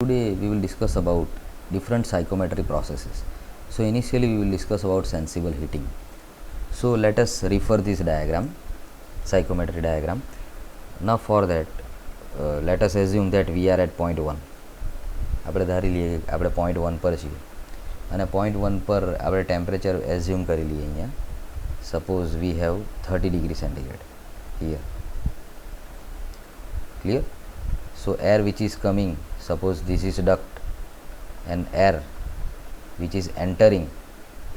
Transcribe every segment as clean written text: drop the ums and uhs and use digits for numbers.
Today we will discuss about different psychometry processes. So initially we will discuss about sensible heating. So let us refer this diagram, psychometry diagram. Now for that let us assume that we are at point 1. આપણે ધારી લઈએ આપણે point 1 પર છીએ અને point 1 પર આપણે temperature assume કરી લઈએ. અહીંયા suppose we have 30 degree centigrade here. Clear? So air which is coming, suppose this is duct, and air which is entering,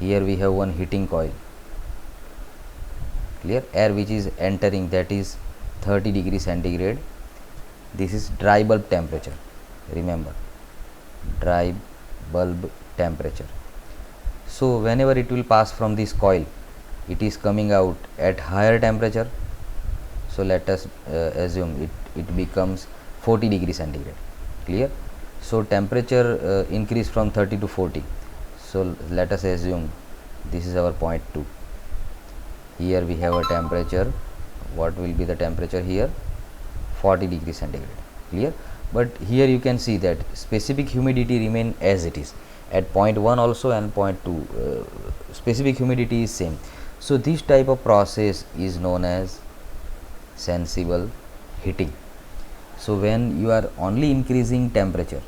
here we have one heating coil. Clear? Air which is entering, that is 30 degree centigrade. This is dry bulb temperature. Remember, dry bulb temperature. So whenever it will pass from this coil, it is coming out at higher temperature. So let us assume it becomes 40 degree centigrade. Clear? So temperature increase from 30 to 40. So let us assume this is our point 2. Here we have a temperature. What will be the temperature here? 40 degree centigrade. Clear? But here you can see that specific humidity remain as it is at point 1 also, and point 2 specific humidity is same. So this type of process is known as sensible heating. So when you are only increasing temperature,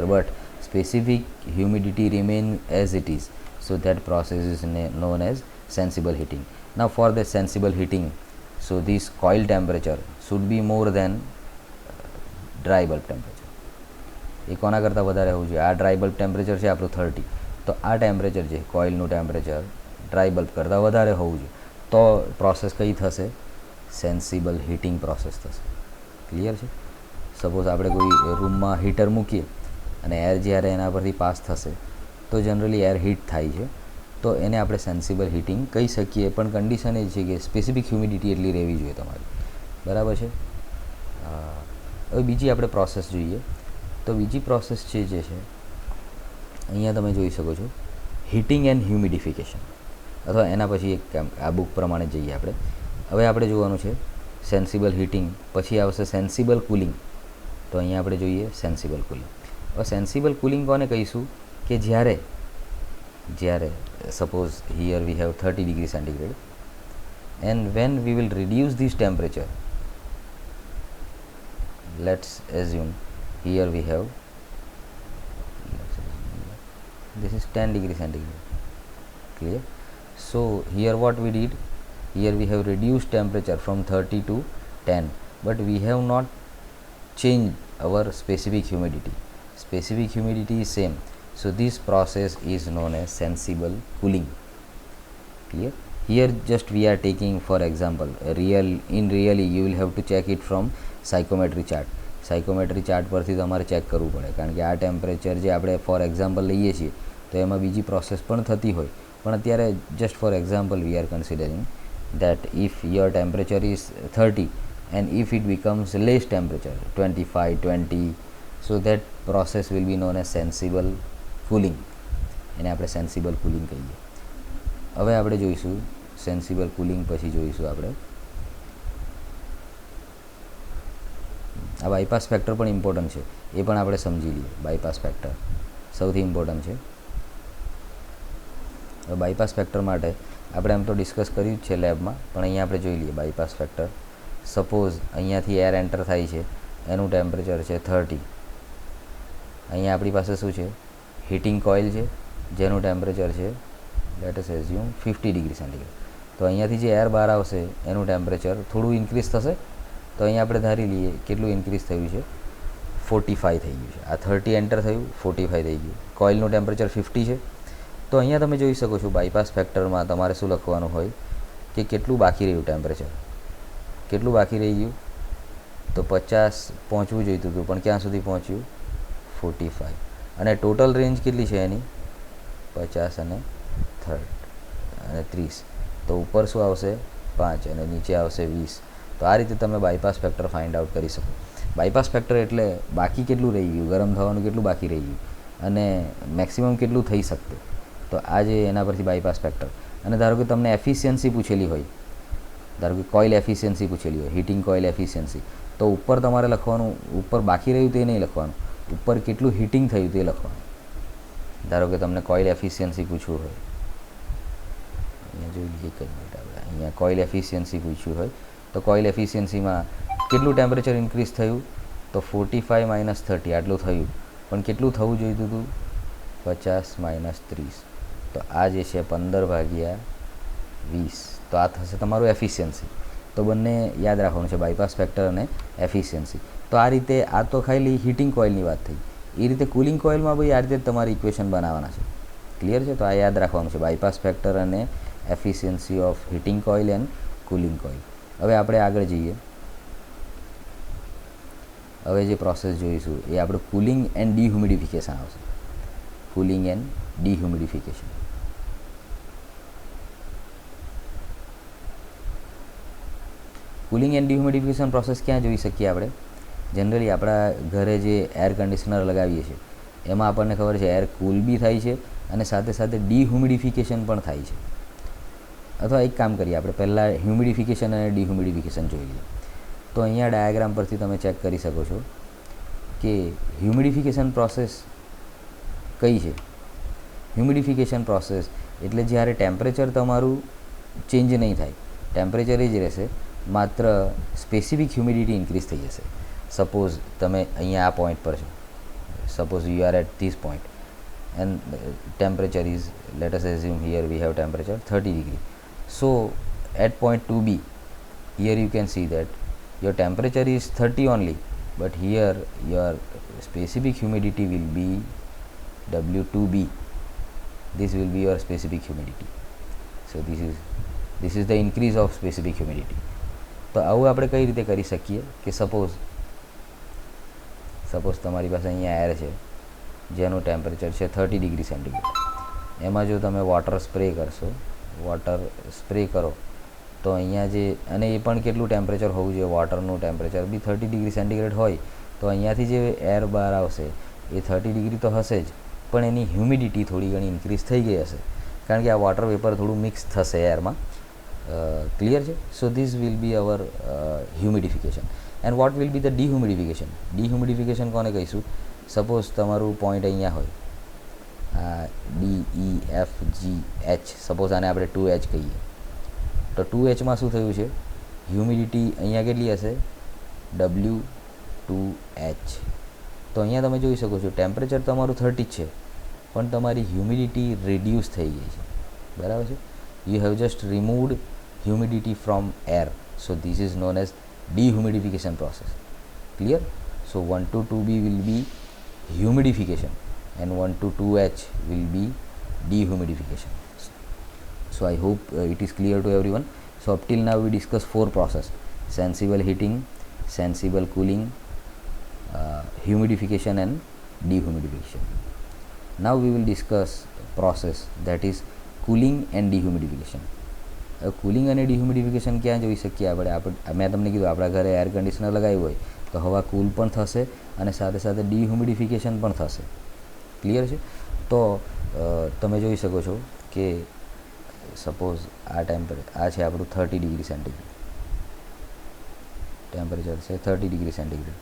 but specific humidity remain as it is, so that process is known as sensible heating. Now for the sensible heating, so this coil temperature should be more than dry bulb temperature. એ કોના કરતાં વધારે હોવું જોઈએ? આ dry bulb temperature છે આપણું 30, તો આ ટેમ્પરેચર છે કોઇલનું ટેમ્પરેચર ડ્રાય બલ્બ કરતાં વધારે હોવું જોઈએ. તો પ્રોસેસ કઈ થશે? સેન્સિબલ હીટિંગ પ્રોસેસ થશે. ક્લિયર છે? સપોઝ આપણે કોઈ રૂમમાં હીટર મૂકીએ અને એર જ્યારે એના પરથી પાસ થશે તો જનરલી એર હીટ થાય છે, તો એને આપણે સેન્સિબલ હીટિંગ કહી શકીએ. પણ કન્ડિશન એ છે કે સ્પેસિફિક હ્યુમિડિટી એટલી રહેવી જોઈએ તમારી. બરાબર છે? હવે બીજી આપણે પ્રોસેસ જોઈએ. તો બીજી પ્રોસેસ જે છે અહીંયા તમે જોઈ શકો છો, હીટિંગ એન્ડ હ્યુમિડિફિકેશન, અથવા એના પછી એક આ બુક પ્રમાણે જઈએ આપણે. હવે આપણે જોવાનું છે સેન્સિબલ હીટિંગ, પછી આવશે સેન્સિબલ કુલિંગ. તો અહીંયા આપણે જોઈએ સેન્સિબલ કુલિંગ. હવે સેન્સિબલ કુલિંગ કોને કહીશું? કે જ્યારે suppose here we have 30 degree centigrade, and when we will reduce this temperature, let's assume here we have, this is 10 degree centigrade. Clear? So here what we did, here we have reduced temperature from 30 to 10, but we have not changed our specific humidity. Specific humidity is same. So this process is known as sensible cooling. Clear? Here just we are taking for example really you will have to check it from psychometry chart. Psychometry chart પરથી તમારે check કરવું પડે, કારણ કે આ temperature જે આપણે for example લઈએ છીએ તો એમાં બીજી પ્રોસેસ પણ થતી હોય. પણ અત્યારે just for example we are considering that if your temperature is 30 and if it becomes less temperature 25 20, so that process will be known as sensible cooling. એને આપણે સેન્સિબલ કુલિંગ કહીએ. હવે આપણે જોઈશું સેન્સિબલ કુલિંગ, પછી જોઈશું આપણે આ બાયપાસ ફેક્ટર પણ ઇમ્પોર્ટન્ટ છે, એ પણ આપણે સમજી લઈએ. બાયપાસ ફેક્ટર સૌથી ઇમ્પોર્ટન્ટ છે. હવે બાયપાસ ફેક્ટર માટે આપણે એમ તો ડિસ્કસ કર્યું જ છે લેબમાં, પણ અહીંયા આપણે જોઈ લઈએ બાયપાસ ફેક્ટર. સપોઝ અહીંયાથી એર એન્ટર થાય છે, એનું ટેમ્પરેચર છે 30. અહીંયા આપણી પાસે શું છે? હીટિંગ કોઇલ છે જેનું ટેમ્પરેચર છે let us assume 50 degree centigrade. તો અહીંયાથી જે એર બહાર આવશે એનું ટેમ્પરેચર થોડું ઇન્ક્રીઝ થશે. તો અહીંયા આપણે ધારી લઈએ કેટલું ઇન્ક્રીઝ થયું છે? 45 થઈ ગયું છે. આ 30 એન્ટર થયું, 45 થઈ ગયું. કોઇલનું ટેમ્પરેચર 50 છે. તો અહીંયા તમે જોઈ શકો છો બાયપાસ ફેક્ટરમાં તમારે શું લખવાનું હોય કે કેટલું બાકી રહ્યું ટેમ્પરેચર, કેટલું બાકી રહી ગયું? તો 50 પહોંચવું જોઈતું હતું, પણ ક્યાં સુધી પહોંચ્યું? 45. અને ટોટલ રેન્જ કેટલી છે એની? 50 અને 30. તો ઉપર શું આવશે? 5 અને નીચે આવશે 20. તો આ રીતે તમે બાયપાસ ફેક્ટર ફાઇન્ડ આઉટ કરી શકો. બાયપાસ ફેક્ટર એટલે બાકી કેટલું રહી ગયું, ગરમ થવાનું કેટલું બાકી રહી ગયું અને મેક્સિમમ કેટલું થઈ શકતું. તો આ જે એના પરથી બાયપાસ ફેક્ટર. અને ધારો કે તમને એફિશિયન્સી પૂછેલી હોય, ધારો કે કોઇલ એફિશિયન્સી પૂછેલી હોય, હીટિંગ કોઇલ એફિશિયન્સી, તો ઉપર તમારે લખવાનું, ઉપર બાકી રહ્યું તે નહીં લખવાનું, ઉપર કેટલું હીટિંગ થયું તે લખવાનું. ધારો કે તમને કોઇલ એફિશિયન્સી પૂછવું હોય, અહીંયા જોઈ લઈએ એક જ મિનિટ, આપણે અહીંયા કોઇલ એફિશિયન્સી પૂછ્યું હોય તો કોઇલ એફિશિયન્સીમાં કેટલું ટેમ્પરેચર ઇન્ક્રીઝ થયું, તો 45 - 30 આટલું થયું, પણ કેટલું થવું જોઈતું હતું, 50 - 30, તો આ જે છે 15/20, તો આ થશે તમારું એફિશિયન્સી. તો બંને યાદ રાખવાનું છે, બાયપાસ ફેક્ટર અને એફિશિયન્સી. તો આ રીતે આ તો ખાલી હીટિંગ કોઇલની વાત થઈ. એ રીતે કુલિંગ કોઇલમાં ભાઈ આ રીતે તમારી ઇક્વેશન બનાવવાના છે. ક્લિયર છે? તો આ યાદ રાખવાનું છે, બાયપાસ ફેક્ટર અને efficiency of heating coil and cooling coil. હવે આપણે આગળ જઈએ. હવે જે પ્રોસેસ જોઈશું એ આપણે કુલિંગ એન્ડ ડિહ્યુમિડિફિકેશન આવશે. Cooling and dehumidification. Cooling and dehumidification process ક્યાં જોઈ શકીએ આપણે? જનરલી આપણા ઘરે જે એર કન્ડિશનર લગાવીએ છીએ એમાં આપણને ખબર છે એર કૂલ બી થાય છે અને સાથે સાથે ડિહ્યુમિડિફિકેશન પણ થાય છે. અથવા એક કામ કરીએ, આપણે પહેલાં હ્યુમિડિફિકેશન અને ડિહ્યુમિડિફિકેશન જોઈ લઈએ. તો અહીંયા ડાયાગ્રામ પરથી તમે ચેક કરી શકો છો કે હ્યુમિડિફિકેશન પ્રોસેસ કઈ છે. હ્યુમિડિફિકેશન પ્રોસેસ એટલે જ્યારે ટેમ્પરેચર તમારું ચેન્જ નહીં થાય, ટેમ્પરેચર એ જ રહેશે, માત્ર સ્પેસિફિક હ્યુમિડિટી ઇન્ક્રીઝ થઈ જશે. સપોઝ તમે અહીંયા આ પોઈન્ટ પર છો, suppose you are at this point and temperature is, let us assume here we have temperature 30 degree. So at point 2b, here you can see that your temperature is 30 only, but here your specific humidity will be W2b. This will be your specific humidity. So this is the increase of specific humidity. તો આવું આપણે કઈ રીતે કરી શકીએ કે suppose તમારી પાસે અહીંયા એર છે જેનું ટેમ્પરેચર છે 30 ડિગ્રી સેન્ટીગ્રેડ. એમાં જો તમે વોટર સ્પ્રે કરશો, વોટર સ્પ્રે કરો તો અહીંયા જે, અને એ પણ કેટલું ટેમ્પરેચર હોવું જોઈએ, વોટરનું ટેમ્પરેચર બી 30 ડિગ્રી સેન્ટીગ્રેડ હોય તો અહીંયાથી જે એર બહાર આવશે એ 30 ડિગ્રી તો હશે જ, પણ એની હ્યુમિડિટી થોડી ઘણી ઇન્ક્રીઝ થઈ ગઈ હશે, કારણ કે આ વોટર વેપર થોડું મિક્સ થશે એરમાં. ક્લિયર છે? So this will be our humidification. And what will be the dehumidification? Dehumidification કોને કહીશું? સપોઝ તમારું પોઈન્ટ અહીંયા હોય, DEFGH, સપોઝ આને આપણે 2H કહીએ, તો 2Hમાં શું થયું છે, હ્યુમિડિટી અહીંયા કેટલી હશે, W2H. તો અહીંયા તમે જોઈ શકો છો ટેમ્પરેચર તમારું 30 છે પણ તમારી હ્યુમિડિટી રિડ્યુસ થઈ ગઈ છે. બરાબર છે? You have just removed humidity from air, so this is known as dehumidification process. Clear? So 1 to 2b will be humidification and 1 to 2h will be dehumidification. So I hope it is clear to everyone. So up till now we discussed 4 process: sensible heating, sensible cooling, humidification and dehumidification. Now we will discuss process that is cooling and dehumidification. Cooling અને dehumidification ક્યાં જોઈ શકીએ આપણે? મેં તમને કીધું આપણા ઘરે એર કન્ડિશનર લગાવ્યું હોય તો હવા કૂલ પણ થશે અને સાથે સાથે ડિહ્યુમિડિફિકેશન પણ થશે. ક્લિયર છે? તો તમે જોઈ શકો છો કે સપોઝ આ આ છે આપણું 30 ડિગ્રી સેન્ટીગ્રેડ ટેમ્પરેચર છે, 30 ડિગ્રી સેન્ટીગ્રેડ,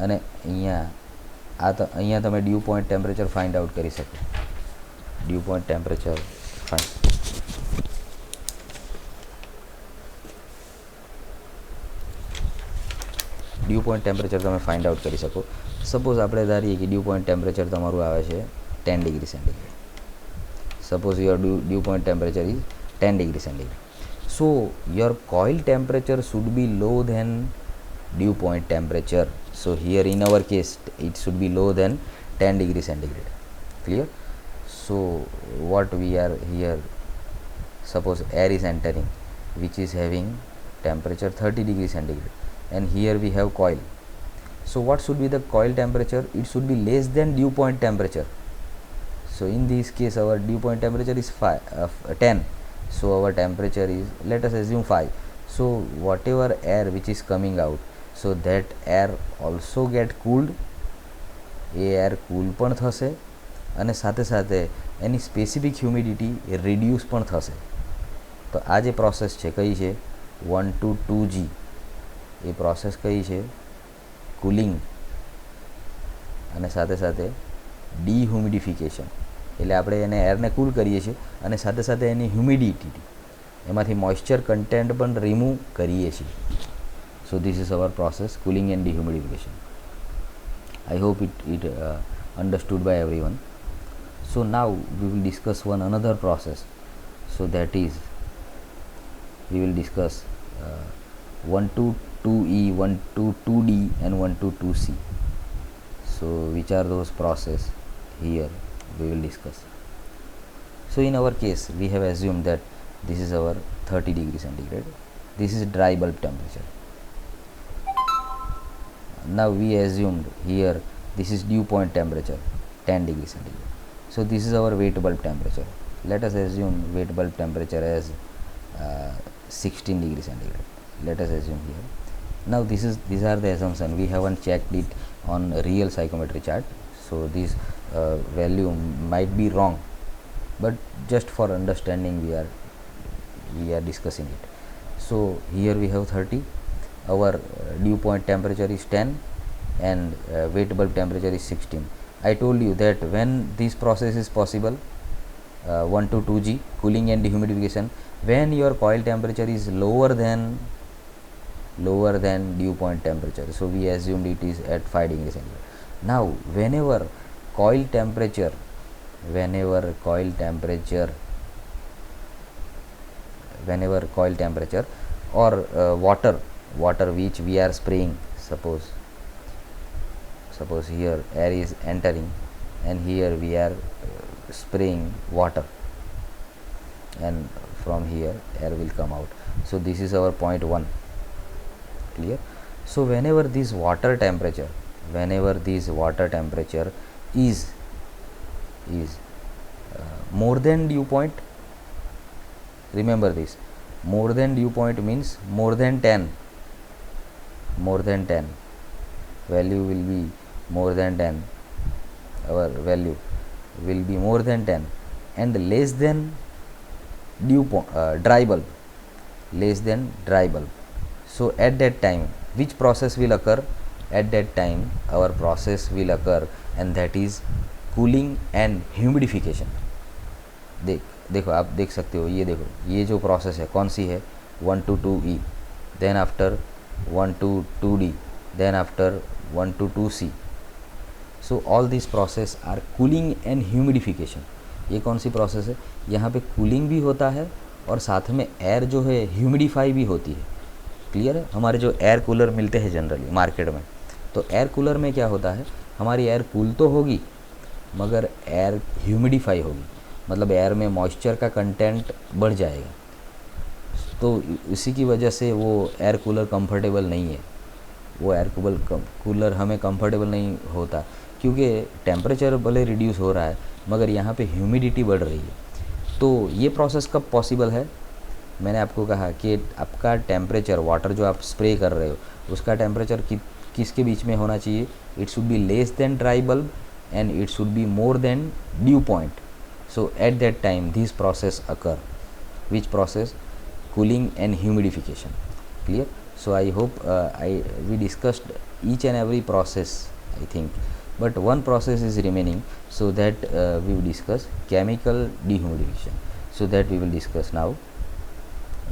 અને અહીંયા તમે dew point temperature find out કરી શકો. Dew point temperature dew point temperature તમે ફાઇન્ડ આઉટ કરી શકો. સપોઝ આપણે ધારીએ કે ડ્યુ પોઈન્ટ ટેમ્પરેચર તમારું આવે છે 10 degree centigrade. Suppose your dew point temperature is 10 degree centigrade. So your coil temperature should be low than dew point temperature. So here in our case it should be low than 10 degree centigrade. Clear? So what we are here, suppose air is entering which is having temperature 30 degree centigrade, and here we have coil. So what should be the coil temperature? It should be less than dew point temperature. So in this case our dew point temperature is 10. So our temperature is, let us assume 5. So whatever air which is coming out, so that air also get cooled. A air કૂલ પણ થશે અને સાથે સાથે એની specific humidity reduce પણ થશે. તો આ જે પ્રોસેસ છે કઈ છે, 1 to 2G, એ પ્રોસેસ કઈ છે? કુલિંગ અને સાથે સાથે ડીહ્યુમિડિફિકેશન, એટલે આપણે એને એરને કૂલ કરીએ છીએ અને સાથે સાથે એની હ્યુમિડિટી, એમાંથી મોઇસ્ચર કન્ટેન્ટ પણ રિમૂવ કરીએ છીએ. So this is our process cooling and dehumidification. I hope it understood by everyone. So now we will discuss one another process. So that is, we will discuss 122E, 122D and 122C. So which are those process here we will discuss. So in our case we have assumed that this is our 30 degree centigrade. This is dry bulb temperature. Now we assumed here this is dew point temperature 10 degree centigrade. So this is our wet bulb temperature. Let us assume wet bulb temperature as 16 degree centigrade. Let us assume here. Now these are the assumption. We haven't checked it on real psychometry chart, so this value might be wrong, but just for understanding we are discussing it. So here we have 30. Our dew point temperature is 10 and wet bulb temperature is 16. I told you that when this process is possible, 1 to 2G cooling and dehumidification, when your coil temperature is lower than dew point temperature. So we assumed it is at 5 degree centigrade. Now whenever coil temperature or water which we are spraying, suppose here air is entering and here we are spraying water, and from here air will come out. So this is our point 1. Clear? So whenever this water temperature is more than dew point, remember this, more than dew point means more than 10, value will be more than 10, our value will be more than 10, and less than dry bulb. So at that time which process will occur? At that time our process will occur, and that is cooling and humidification. देखो आप देख सकते हो, ये देखो ये जो process है कौन सी है? 1 to 2E, then after 1 to 2D, then after 1 to 2C. So all these process are cooling and humidification. ये कौन सी प्रोसेस है? यहाँ पे कूलिंग भी होता है और साथ में एयर जो है ह्यूमिडिफाई भी होती है. क्लियर है? हमारे जो एयर कूलर मिलते हैं जनरली मार्केट में, तो एयर कूलर में क्या होता है, हमारी एयर कूल तो होगी मगर एयर ह्यूमिडिफाई होगी, मतलब एयर में मॉइस्चर का कंटेंट बढ़ जाएगा. तो इसी की वजह से वो एयर कूलर कंफर्टेबल नहीं है. वो एयर कूलर हमें कंफर्टेबल नहीं होता क्योंकि टेम्परेचर भले रिड्यूस हो रहा है मगर यहाँ पे ह्यूमिडिटी बढ़ रही है. तो ये प्रोसेस कब पॉसिबल है? मैंने आपको कहा कि आपका टेम्परेचर, वाटर जो आप स्प्रे कर रहे हो उसका टेम्परेचर किसके बीच में होना चाहिए? It should be less than dry bulb and it should be more than due point. So at that time this process occur. Which process? Cooling and humidification. Clear? So I hope we discussed each and every process, I think, but one process is remaining, so that we will discuss chemical dehumidification. So that we will discuss now.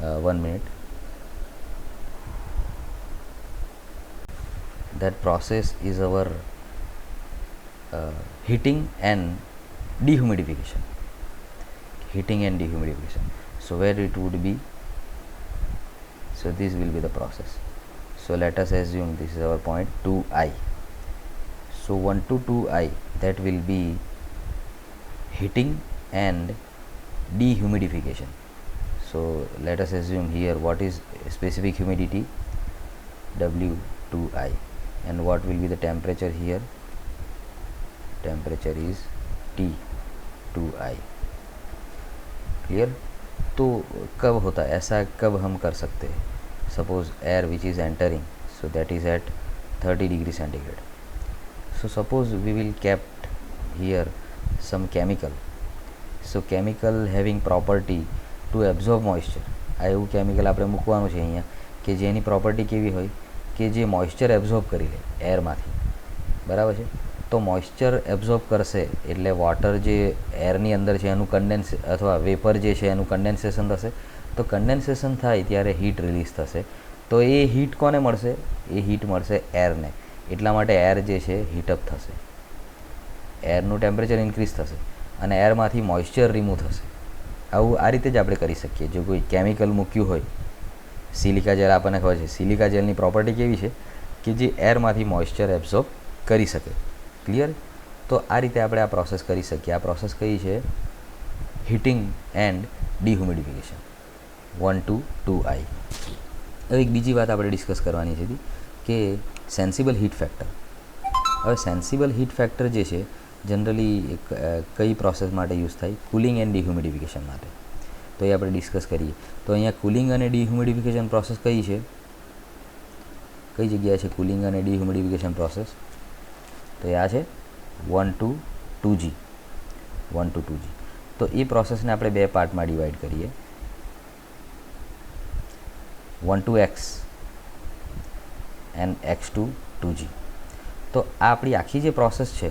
1 minute. That process is our heating and dehumidification. So where it would be? So this will be the process. So let us assume this is our point 2I. So 1 to 2I, that will be heating and dehumidification. So let us assume here what is specific humidity? W2I. And what will be the temperature here? Temperature is T2I. Clear? तो कब होता है ऐसा, कब हम कर सकते हैं? Suppose air which is entering, so that is at 30 degree centigrade. So suppose we will kept here some chemical. So chemical having property to absorb moisture. આ એવું કેમિકલ આપણે મૂકવાનું છે અહીંયા કે જેની પ્રોપર્ટી કેવી હોય? કે જે મોઇશ્ચર એબ્ઝોર્બ કરી લે એરમાંથી, બરાબર છે. તો મોઇશ્ચર એબ્ઝોર્બ કરશે એટલે વોટર જે એરની અંદર છે એનું કન્ડેન્સ અથવા વેપર જે છે એનું કન્ડેન્સેશન થશે. તો કન્ડેન્સેશન થાય ત્યારે હીટ રિલીઝ થશે. તો એ હીટ કોને મળશે? એ હીટ મળશે એરને. એટલા માટે એર જે છે હીટઅપ થશે, એરનું ટેમ્પરેચર ઇન્ક્રીઝ થશે અને એરમાંથી મોઇશ્ચર રિમૂવ થશે. આવું આ રીતે જ આપણે કરી શકીએ. જો કોઈ કેમિકલ મૂક્યું હોય, સિલિકા જેલ આપણને ખબર છે, સિલિકા જેલની પ્રોપર્ટી કેવી છે કે જે એરમાંથી મોઇશ્ચર એબ્ઝોર્બ કરી શકે. ક્લિયર? તો આ રીતે આપણે આ પ્રોસેસ કરી શકીએ. આ પ્રોસેસ કઈ છે? Heating and dehumidification 1 to 2i. હવે એક બીજી વાત આપણે ડિસ્કસ કરવાની છે કે સેન્સિબલ હીટ ફેક્ટર. હવે સેન્સિબલ હીટ ફેક્ટર જે છે જનરલી કઈ પ્રોસેસ માટે યુઝ થાય? કુલિંગ એન્ડ ડિહ્યુમિડિફિકેશન માટે. તો એ આપણે ડિસ્કસ કરીએ. તો અહીંયા કુલિંગ અને ડિહ્યુમિડિફિકેશન પ્રોસેસ કઈ છે? કઈ જગ્યાએ છે કુલિંગ અને ડિહ્યુમિડિફિકેશન પ્રોસેસ? તો એ આ છે 1 to 2g. 1 to 2g. તો એ પ્રોસેસને આપણે બે પાર્ટમાં ડિવાઈડ કરીએ, 1 to x and x to 2g. તો આ આપણી આખી જે પ્રોસેસ છે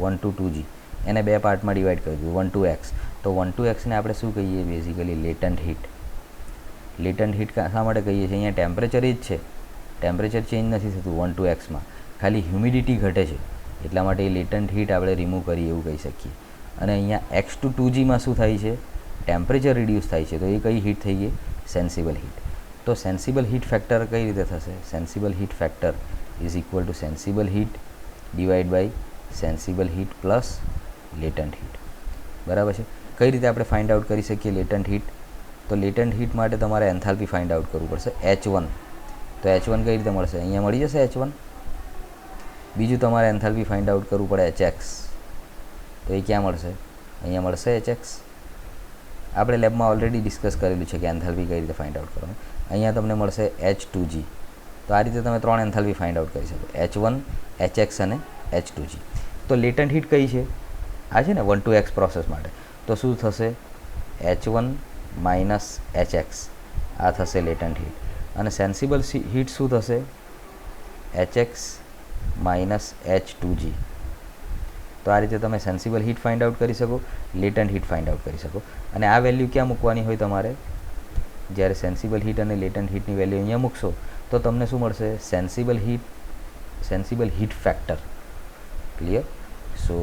1 to 2g એને બે પાર્ટમાં ડિવાઈડ કરી દીધું, 1 to x. તો 1 to x ને આપણે શું કહીએ? Basically latent heat. Latent heat શા માટે કહીએ છીએ? અહીંયા ટેમ્પરેચર જ છે, ટેમ્પરેચર ચેન્જ નથી થતું 1 to x માં, ખાલી હ્યુમિડિટી ઘટે છે. એટલા માટે એ લેટન્ટ હીટ આપણે રિમૂવ કરીએ એવું કહી શકીએ. અને અહીંયા x to 2gમાં શું થાય છે? ટેમ્પરેચર રિડ્યુસ થાય છે. તો એ કઈ હીટ થઈ ગઈ? Sensible heat. તો સેન્સિબલ હીટ ફેક્ટર કઈ રીતે થશે? Sensible heat factor is equal to sensible heat divide by sensible heat plus latent heat. બરાબર છે. કઈ રીતે આપણે ફાઇન્ડ આઉટ કરી શકીએ લેટન્ટ હીટ? તો લેટન્ટ હીટ માટે તમારે એન્થાલ્પી ફાઇન્ડ આઉટ કરવું પડશે, h1. તો h1 કઈ રીતે મળશે? અહીંયા મળી જશે h1. બીજું તમારે એન્થાલ્પી ફાઇન્ડ આઉટ કરવું પડે hx. તો એ ક્યાં મળશે? અહીંયા મળશે hx. આપણે લેબમાં ઓલરેડી ડિસ્કસ કરેલું છે કે એન્થાલ્પી કઈ રીતે ફાઇન્ડ આઉટ કરવાનું. અહીંયા તમને મળશે h2g. તો આ રીતે તમે ત્રણ એન્થાલ્પી ફાઇન્ડ આઉટ કરી શકો, h1, hx અને h2g. તો લેટન્ટ હીટ કઈ છે? આ છે ને 1 to x પ્રોસેસ માટે. તો શું થશે? h1 minus hx. આ થશે લેટન્ટ હીટ. અને સેન્સિબલ હીટ શું થશે? hx minus h2g. તો આ રીતે તમે સેન્સિબલ હીટ ફાઇન્ડ આઉટ કરી શકો, લેટન્ટ હીટ ફાઇન્ડ આઉટ કરી શકો. અને આ વેલ્યુ ક્યાં મૂકવાની હોય તમારે? જ્યારે સેન્સિબલ હીટ અને લેટન્ટ હીટની વેલ્યુ અહીંયા મૂકશો તો તમને શું મળશે? Sensible heat factor. Clear? So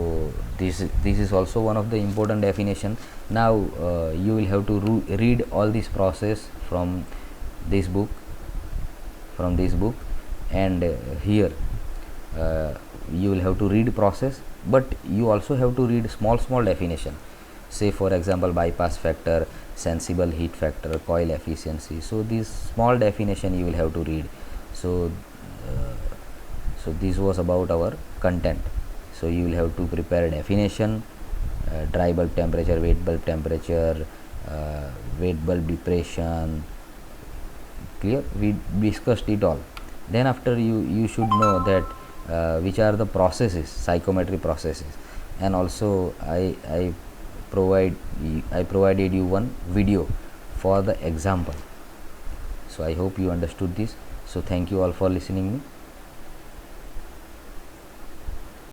this is also one of the important definition. Now you will have to read all this process from this book, and here you will have to read process, but you also have to read small definition. Say for example bypass factor, sensible heat factor, coil efficiency. So this small definition you will have to read. So this was about our content. So you will have to prepare definition, dry bulb temperature, wet bulb temperature, wet bulb depression. Clear? We discussed it all. Then after you should know that which are the processes, psychometry processes, and also I provided you one video for the example. So I hope you understood this. So thank you all for listening me.